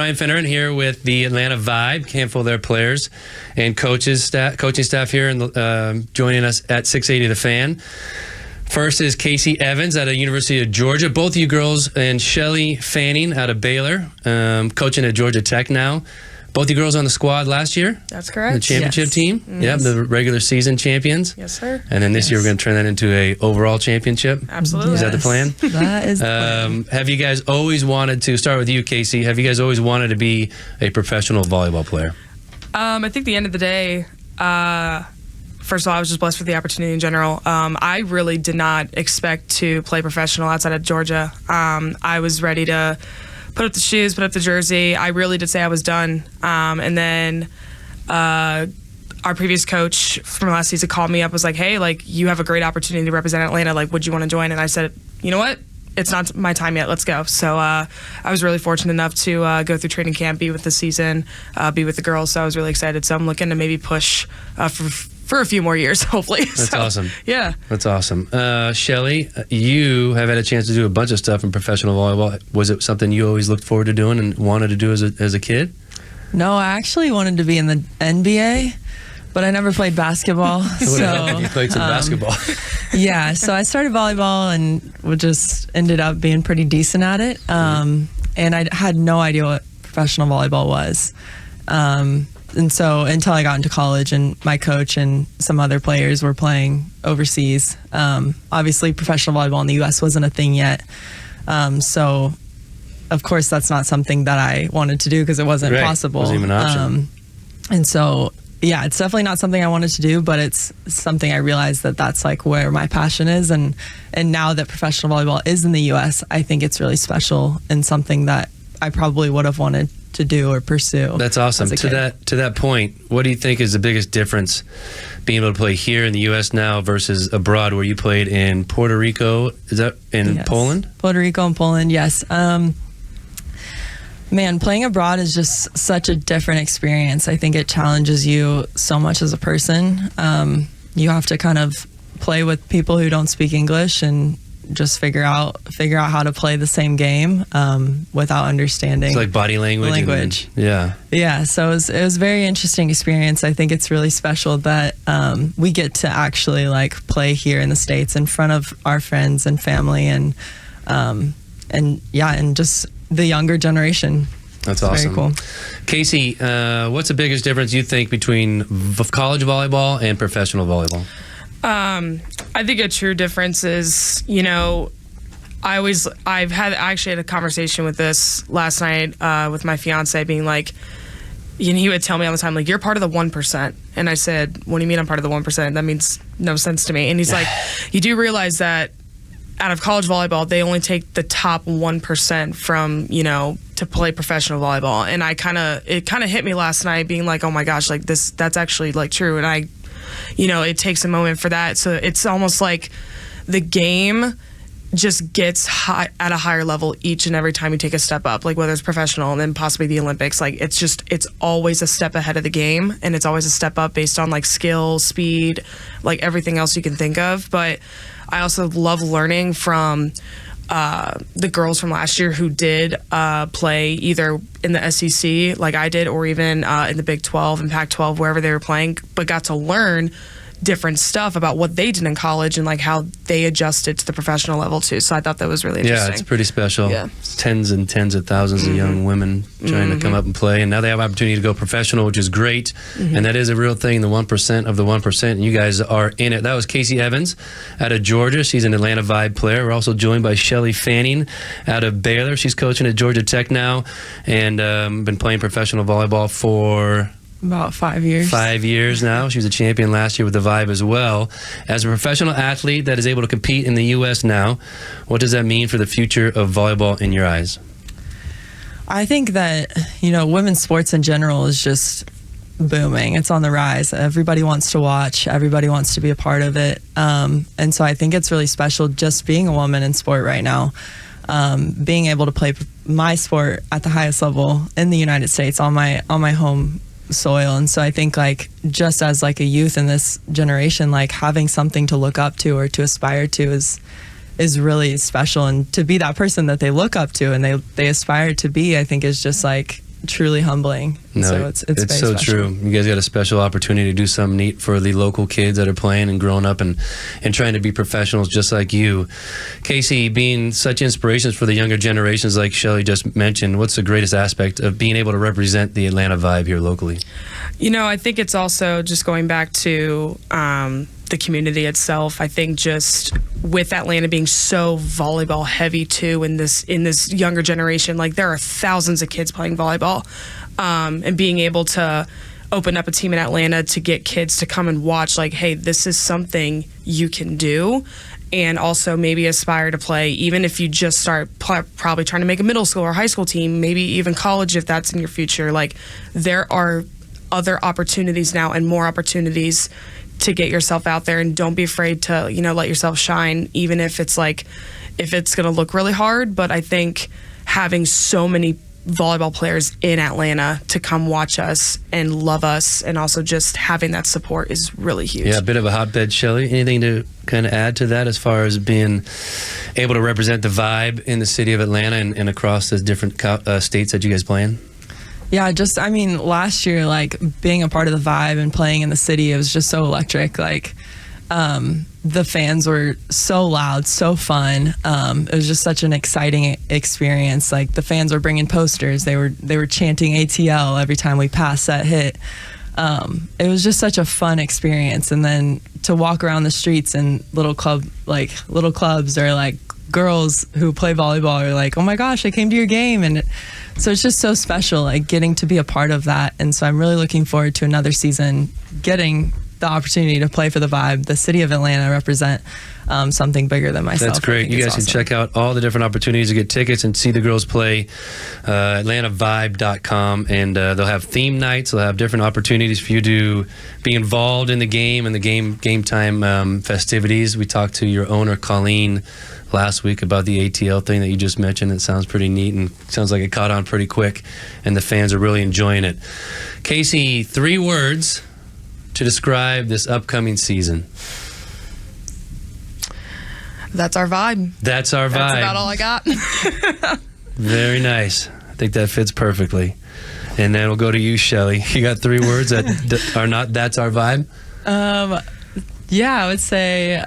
Brian Finneran here with the Atlanta Vibe, handful of their players and coaching staff here, and joining us at 680 The Fan. First is Casey Evans out of University of Georgia. Both of you girls, and Shelly Fanning out of Baylor, coaching at Georgia Tech now. Both you girls on the squad last year? That's correct. The championship team? Yes. Yep, the regular season champions? Yes, sir. And then this year we're going to turn that into a overall championship? Absolutely. Is that the plan? That is the plan. Have you guys always wanted to, start with you, Casey, have you guys always wanted to be a professional volleyball player? I think at the end of the day, first of all, I was just blessed with the opportunity in general. I really did not expect to play professional outside of Georgia. I was ready to put up the shoes, put up the jersey. I really did say I was done. And then our previous coach from last season called me up, was like, hey, like, you have a great opportunity to represent Atlanta. Like, would you want to join? And I said, you know what? It's not my time yet. Let's go. So I was really fortunate enough to go through training camp, be with the season, be with the girls. So I was really excited. So I'm looking to maybe push for a few more years, hopefully. That's awesome. Yeah. That's awesome. Shelly, you have had a chance to do a bunch of stuff in professional volleyball. Was it something you always looked forward to doing and wanted to do as a kid? No, I actually wanted to be in the NBA, but I never played basketball. So you played some basketball. Yeah, so I started volleyball and just ended up being pretty decent at it. And I had no idea what professional volleyball was. And so until I got into college and my coach and some other players were playing overseas, obviously professional volleyball in the U.S. wasn't a thing yet. So, of course, that's not something that I wanted to do because it wasn't possible. It wasn't even an option. And so, yeah, it's definitely not something I wanted to do, but it's something I realized that that's like where my passion is. And now that professional volleyball is in the U.S., I think it's really special and something that I probably would have wanted to do or pursue. That's awesome. To that point, what do you think is the biggest difference being able to play here in the U.S. now versus abroad, where you played in Puerto Rico? Is that in Poland? Puerto Rico and Poland, yes. Man, playing abroad is just such a different experience. I think it challenges you so much as a person. You have to kind of play with people who don't speak English and just figure out how to play the same game without understanding. It's like body language. Yeah. So it was a very interesting experience. I think it's really special that we get to actually like play here in the States in front of our friends and family and just the younger generation. That's awesome. Very cool. Casey, what's the biggest difference you think between college volleyball and professional volleyball? I think a true difference is, I actually had a conversation with this last night with my fiance, being like, he would tell me all the time, like, you're part of the 1%. And I said, what do you mean I'm part of the 1%? That means no sense to me. And he's like, you do realize that out of college volleyball, they only take the top 1% from, to play professional volleyball. And it kind of hit me last night, being like, oh my gosh, like that's actually like true. And it takes a moment for that. So it's almost like the game just gets at a higher level each and every time you take a step up, like whether it's professional and then possibly the Olympics. Like it's always a step ahead of the game, and it's always a step up based on like skill, speed, like everything else you can think of. But I also love learning from the girls from last year who did play either in the SEC like I did, or even in the Big 12 and Pac-12, wherever they were playing, but got to learn different stuff about what they did in college and like how they adjusted to the professional level too. So I thought that was really interesting. Yeah, it's pretty special. Yeah. Tens and tens of thousands of young women trying to come up and play, and now they have opportunity to go professional, which is great. And that is a real thing, the 1% of the 1%, and you guys are in it. That was Casey Evans out of Georgia. She's an Atlanta Vibe player. We're also joined by Shelly Fanning out of Baylor. She's coaching at Georgia Tech now, and been playing professional volleyball for about 5 years. 5 years now. She was a champion last year with the Vibe as well. As a professional athlete that is able to compete in the U.S. now, what does that mean for the future of volleyball in your eyes? I think that, women's sports in general is just booming. It's on the rise. Everybody wants to watch. Everybody wants to be a part of it. And so I think it's really special just being a woman in sport right now. Being able to play my sport at the highest level in the United States on my home soil. And so I think like just as like a youth in this generation, like having something to look up to or to aspire to is really special. And to be that person that they look up to and they aspire to be, I think is just like truly humbling. No, So it's very so special. true. You guys got a special opportunity to do something neat for the local kids that are playing and growing up and trying to be professionals just like you. Casey, being such inspirations for the younger generations like Shelly just mentioned, what's the greatest aspect of being able to represent the Atlanta vibe here locally? You know, I think it's also just going back to the community itself. I think just with Atlanta being so volleyball heavy too in this younger generation, like there are thousands of kids playing volleyball, and being able to open up a team in Atlanta to get kids to come and watch, like, hey, this is something you can do, and also maybe aspire to play, even if you just start probably trying to make a middle school or high school team, maybe even college if that's in your future. Like, there are other opportunities now and more opportunities to get yourself out there, and don't be afraid to, you know, let yourself shine, even if it's like, if it's going to look really hard. But I think having so many volleyball players in Atlanta to come watch us and love us, and also just having that support is really huge. Yeah, a bit of a hotbed, Shelly. Anything to kind of add to that as far as being able to represent the vibe in the city of Atlanta and across the different states that you guys play in? Yeah, just, I mean, last year, like, being a part of the vibe and playing in the city, it was just so electric. Like, the fans were so loud, so fun. It was just such an exciting experience. Like, the fans were bringing posters. They were chanting ATL every time we passed that hit. It was just such a fun experience. And then to walk around the streets and little clubs or like girls who play volleyball are like, oh my gosh, I came to your game. And so it's just so special, like, getting to be a part of that. And so I'm really looking forward to another season, getting the opportunity to play for the vibe, the city of Atlanta, represent something bigger than myself. That's great. You guys can check out all the different opportunities to get tickets and see the girls play. AtlantaVibe.com, and they'll have theme nights. They'll have different opportunities for you to be involved in the game and the game time festivities. We talked to your owner, Colleen, last week about the ATL thing that you just mentioned. It sounds pretty neat and sounds like it caught on pretty quick, and the fans are really enjoying it. Casey, 3 words to describe this upcoming season. That's our vibe. That's our vibe. That's about all I got. Very nice. I think that fits perfectly. And then we'll go to you, Shelly. You got 3 words that are not that's our vibe? Yeah, I would say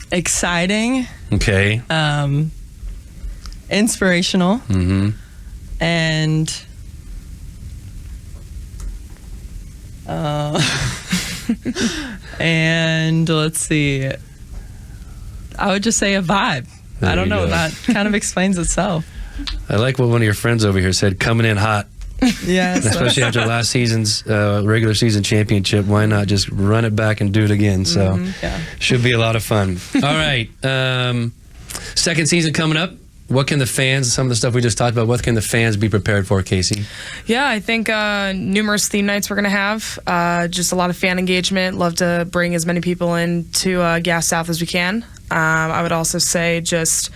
exciting. Okay. Inspirational. Mm-hmm. And and let's see, I would just say a vibe. There I don't you know. go. That kind of explains itself. I like what one of your friends over here said, coming in hot. Yes. Especially after last season's regular season championship. Why not just run it back and do it again? So Yeah. should be a lot of fun. All right. Second season coming up. What can the fans, some of the stuff we just talked about, what can the fans be prepared for, Casey? Yeah, I think numerous theme nights we're going to have. Just a lot of fan engagement. Love to bring as many people in to Gas South as we can. I would also say just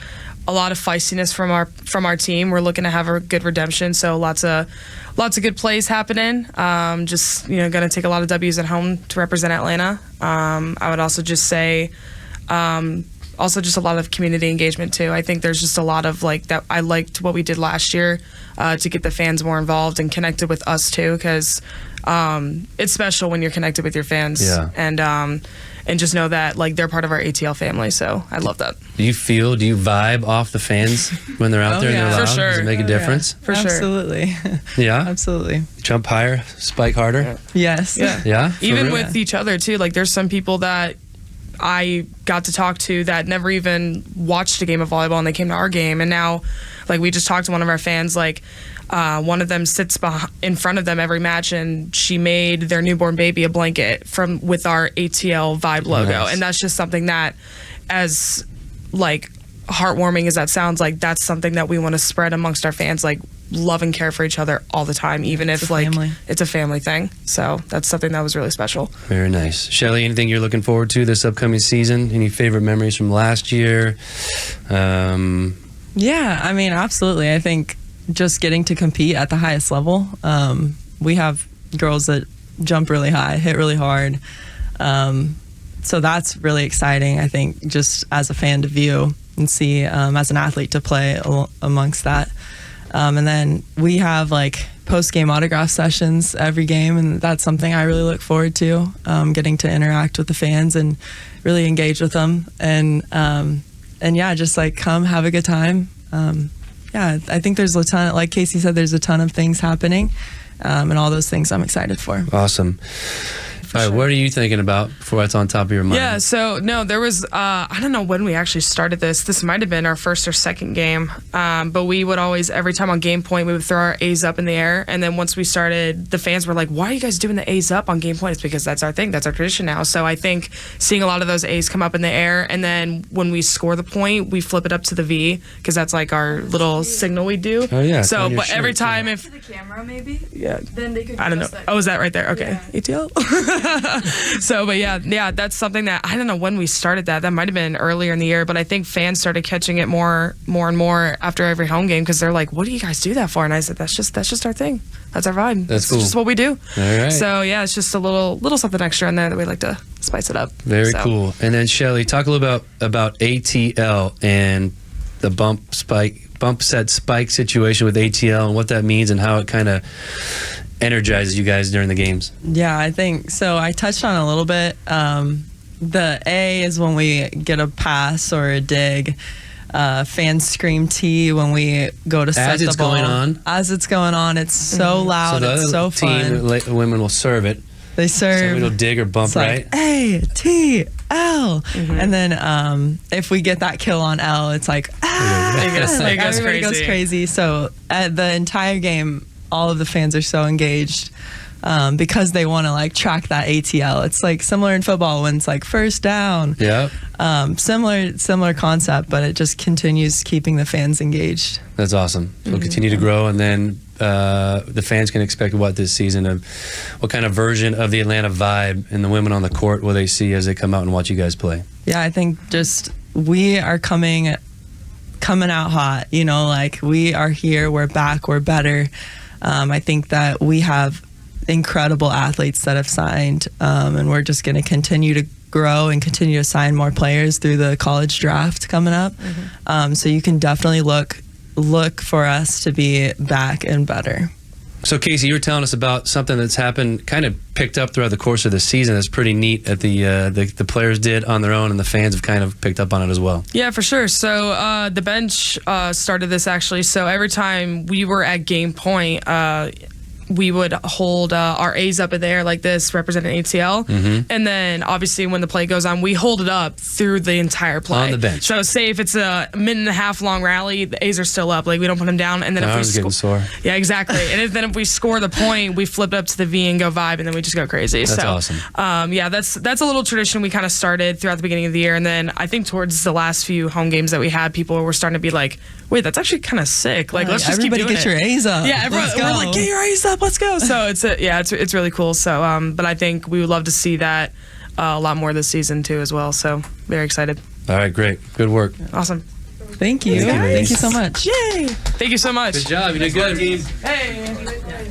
a lot of feistiness from our team. We're looking to have a good redemption, so lots of good plays happening. Just, you know, going to take a lot of W's at home to represent Atlanta. I would also just say just a lot of community engagement too. I think there's just a lot of like that. I liked what we did last year to get the fans more involved and connected with us too, because it's special when you're connected with your fans. Yeah. And just know that like they're part of our ATL family. So I love that. Do you vibe off the fans when they're out there and yeah. they're loud? For sure. Does it make a difference? For sure. Absolutely. Yeah? Absolutely. Jump higher, spike harder? Yes. Yeah. Yeah? For Even real? with each other too. Like there's some people that I got to talk to that never even watched a game of volleyball, and they came to our game, and now like we just talked to one of our fans, like one of them sits in front of them every match, and she made their newborn baby a blanket with our ATL Vibe logo. Nice. And that's just something that, as like heartwarming as that sounds, like that's something that we want to spread amongst our fans, like love and care for each other all the time, even if like family. it's a family thing. So that's something that was really special. Very nice. Shelly, anything you're looking forward to this upcoming season? Any favorite memories from last year? Yeah, I mean, absolutely. I think just getting to compete at the highest level. We have girls that jump really high, hit really hard. So that's really exciting, I think, just as a fan to view and see, as an athlete to play amongst that. And then we have like post-game autograph sessions every game, and that's something I really look forward to, getting to interact with the fans and really engage with them. And yeah, just like come have a good time. Yeah, I think there's a ton, like Casey said, there's a ton of things happening, and all those things I'm excited for. Awesome. All right, what are you thinking about before that's on top of your mind? Yeah, so no, there was, I don't know when we actually started this. This might have been our first or second game, but we would always, every time on game point, we would throw our A's up in the air. And then once we started, the fans were like, why are you guys doing the A's up on game point? It's because that's our thing. That's our tradition now. So I think seeing a lot of those A's come up in the air, and then when we score the point, we flip it up to the V, because that's like our little signal we do. Oh, yeah. So, but every time To the camera, maybe. yeah. Then they could. I don't know. Oh, is that right there? Okay. Yeah. ATL. So, but yeah, that's something that I don't know when we started that. That might have been earlier in the year, but I think fans started catching it more and more after every home game, because they're like, "What do you guys do that for?" And I said, "That's just our thing. That's our vibe. That's cool. just what we do." All right. So yeah, it's just a little something extra in there that we like to spice it up. Very So. cool. And then Shelly, talk a little about ATL and the bump set spike situation with ATL and what that means and how it kind of energizes you guys during the games. Yeah, I think so. I touched on it a little bit. The A is when we get a pass or a dig. Fans scream T when we go to set As the it's ball. going on? As it's going on, it's so loud. So the It's other so team, fun. women will serve it. They serve. Somebody will dig or bump, It's like right? A T L, and then if we get that kill on L, it's like It goes everybody goes crazy. crazy. So the entire game, all of the fans are so engaged because they want to like track that ATL. It's like similar in football when it's like first down. Yeah. Similar concept, but it just continues keeping the fans engaged. That's awesome. So we'll continue to grow, and then the fans can expect what this season of what kind of version of the Atlanta vibe and the women on the court will they see as they come out and watch you guys play? Yeah, I think just we are coming out hot. You know, like we are here, we're back, we're better. I think that we have incredible athletes that have signed, and we're just going to continue to grow and continue to sign more players through the college draft coming up. So you can definitely look for us to be back and better. So Casey, you were telling us about something that's happened, kind of picked up throughout the course of the season. That's pretty neat that the players did on their own, and the fans have kind of picked up on it as well. Yeah, for sure. So the bench started this actually. So every time we were at game point, we would hold our A's up in the air like this, representing ATL. And then obviously when the play goes on, we hold it up through the entire play. On the bench. So say if it's a minute and a half long rally, the A's are still up. Like we don't put them down. And then My if we arm's getting sore. Yeah, exactly. And then if we score the point, we flip it up to the V and go vibe, and then we just go crazy. That's so, awesome. Yeah, that's a little tradition we kind of started throughout the beginning of the year. And then I think towards the last few home games that we had, people were starting to be like, wait, that's actually kind of sick. Like, let's just everybody keep doing get it. your A's up. Yeah, everyone, Let's go. we're like, get your A's up, let's go. So it's really cool. So, but I think we would love to see that a lot more this season too as well. So very excited. All right, great. Good work. Awesome. Thank you. Thank you, ladies. Thank you so much. Yay! Thank you so much. Good job. You did good. Hey.